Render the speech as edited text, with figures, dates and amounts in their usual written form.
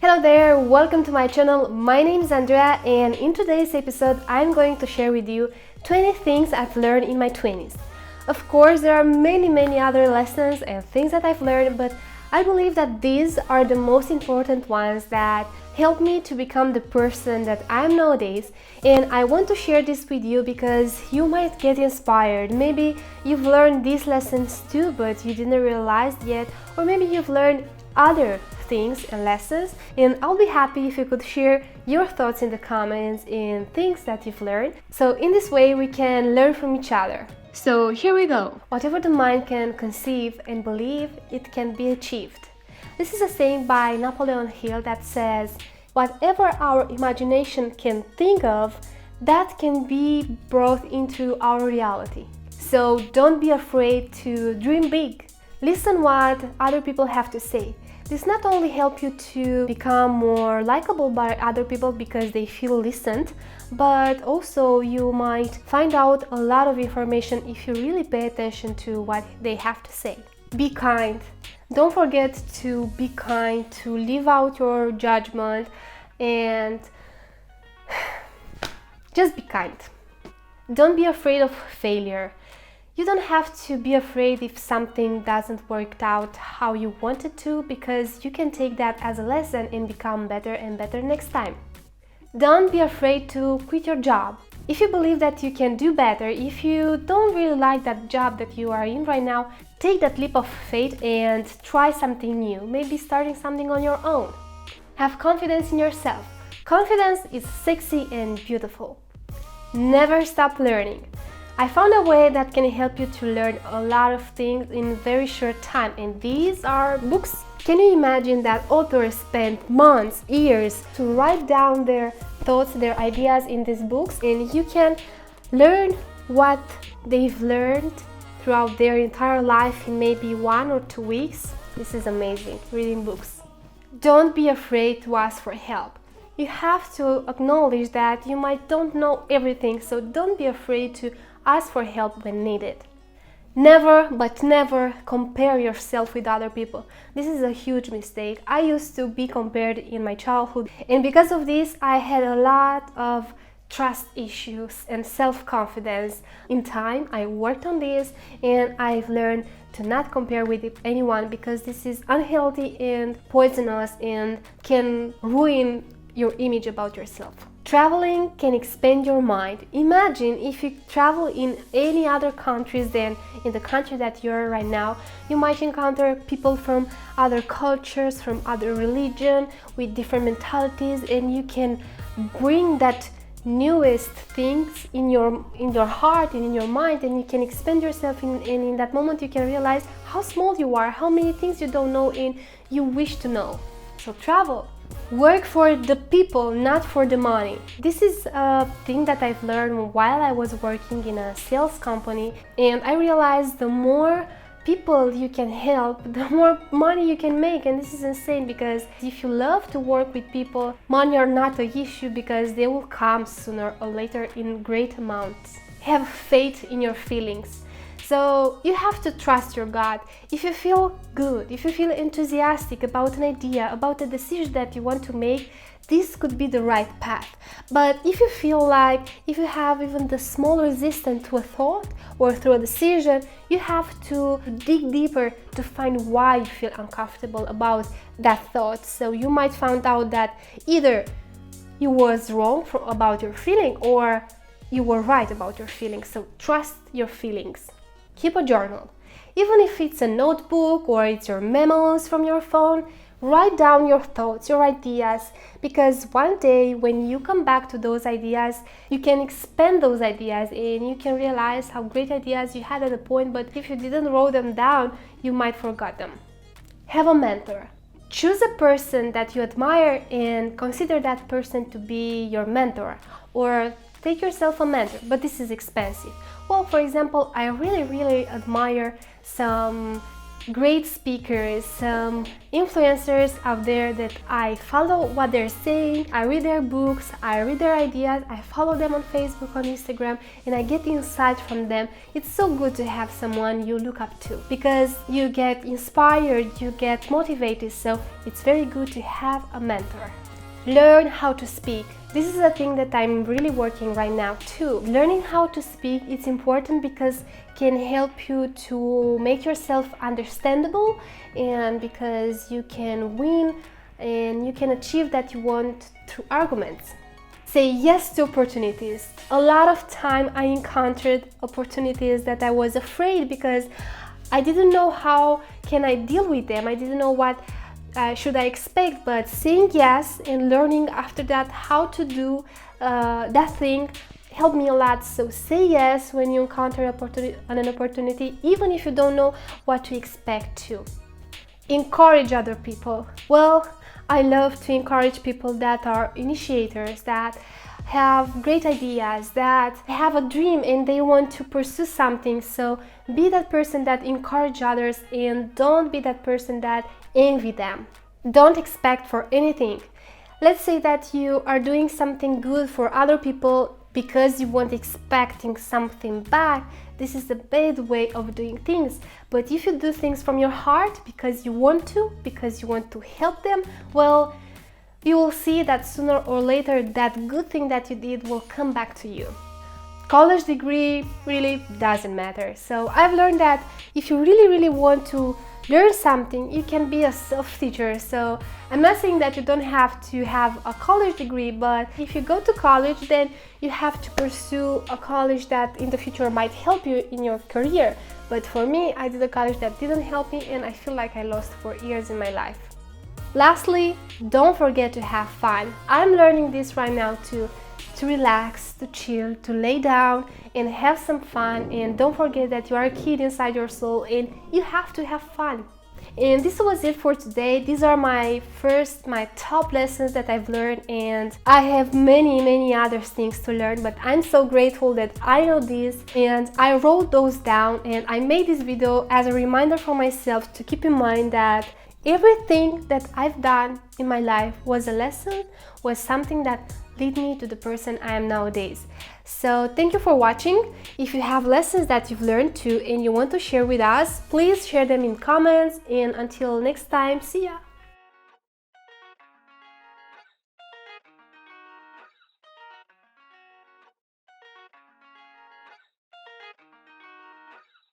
Hello there, welcome to my channel. My name is Andrea and in today's episode I'm going to share with you 20 things I've learned in my 20s. Of course, there are many other lessons and things that I've learned, but I believe that these are the most important ones that help me to become the person that I am nowadays, and I want to share this with you because you might get inspired. Maybe you've learned these lessons too, but you didn't realize yet, or maybe you've learned other things and lessons, and I'll be happy if you could share your thoughts in the comments and things that you've learned. So in this way we can learn from each other. So here we go. Whatever the mind can conceive and believe, it can be achieved. This is a saying by Napoleon Hill that says, whatever our imagination can think of, that can be brought into our reality. So don't be afraid to dream big. Listen what other people have to say. This not only helps you to become more likable by other people because they feel listened, but also you might find out a lot of information if you really pay attention to what they have to say. Be kind. Don't forget to be kind, to leave out your judgment, and just be kind. Don't be afraid of failure. You don't have to be afraid if something doesn't work out how you want it to, because you can take that as a lesson and become better and better next time. Don't be afraid to quit your job. If you believe that you can do better, if you don't really like that job that you are in right now, take that leap of faith and try something new, maybe starting something on your own. Have confidence in yourself. Confidence is sexy and beautiful. Never stop learning. I found a way that can help you to learn a lot of things in a very short time, and these are books. Can you imagine that authors spent months, years to write down their thoughts, their ideas in these books, and you can learn what they've learned throughout their entire life in maybe 1 or 2 weeks. This is amazing, reading books. Don't be afraid to ask for help. You have to acknowledge that you might don't know everything, so don't be afraid to ask for help when needed. Never, but never compare yourself with other people. This is a huge mistake. I used to be compared in my childhood, and because of this I had a lot of trust issues and self-confidence. In time I worked on this and I've learned to not compare with anyone, because this is unhealthy and poisonous and can ruin your image about yourself. Traveling can expand your mind. Imagine if you travel in any other countries than in the country that you're right now. You might encounter people from other cultures, from other religion, with different mentalities, and you can bring that newest things in your heart and in your mind, and you can expand yourself and in that moment you can realize how small you are, how many things you don't know and you wish to know. So travel. Work for the people, not for the money. This is a thing that I've learned while I was working in a sales company, and I realized the more people you can help, the more money you can make. And this is insane, because if you love to work with people, money are not an issue because they will come sooner or later in great amounts. Have faith in your feelings. So you have to trust your gut. If you feel good, if you feel enthusiastic about an idea, about a decision that you want to make, this could be the right path. But if you feel like, if you have even the small resistance to a thought or through a decision, you have to dig deeper to find why you feel uncomfortable about that thought. So you might find out that either you was wrong about your feeling or you were right about your feelings. So trust your feelings. Keep a journal. Even if it's a notebook or it's your memos from your phone, write down your thoughts, your ideas, because one day when you come back to those ideas, you can expand those ideas and you can realize how great ideas you had at a point, but if you didn't write them down, you might forget them. Have a mentor. Choose a person that you admire and consider that person to be your mentor, or take yourself a mentor, but this is expensive. Well, for example, I really admire some great speakers, some influencers out there that I follow what they're saying, I read their books, I read their ideas, I follow them on Facebook, on Instagram, and I get insight from them. It's so good to have someone you look up to because you get inspired, you get motivated, so it's very good to have a mentor. Learn how to speak. This is a thing that I'm really working right now too. Learning how to speak is important because it can help you to make yourself understandable, and because you can win and you can achieve that you want through arguments. Say yes to opportunities. A lot of time I encountered opportunities that I was afraid because I didn't know how can I deal with them. I didn't know what should I expect, but saying yes and learning after that how to do that thing helped me a lot. So say yes when you encounter an opportunity, even if you don't know what to expect to. Encourage other people. Well, I love to encourage people that are initiators, that have great ideas, that have a dream and they want to pursue something. So be that person that encourages others and don't be that person that envy them. Don't expect for anything. Let's say that you are doing something good for other people because you weren't expecting something back. This is a bad way of doing things. But if you do things from your heart because you want to help them, well, you will see that sooner or later that good thing that you did will come back to you. College degree really doesn't matter. So I've learned that if you really want to learn something, you can be a self-teacher. So I'm not saying that you don't have to have a college degree, but if you go to college, then you have to pursue a college that in the future might help you in your career. But for me, I did a college that didn't help me and I feel like I lost 4 years in my life. Lastly, don't forget to have fun. I'm learning this right now too. To relax, to chill, to lay down and have some fun, and don't forget that you are a kid inside your soul and you have to have fun. And this was it for today. These are my top lessons that I've learned, and I have many other things to learn, but I'm so grateful that I know this and I wrote those down, and I made this video as a reminder for myself to keep in mind that everything that I've done in my life was a lesson, was something that lead me to the person I am nowadays. So thank you for watching. If you have lessons that you've learned too and you want to share with us, please share them in comments, and until next time, see ya!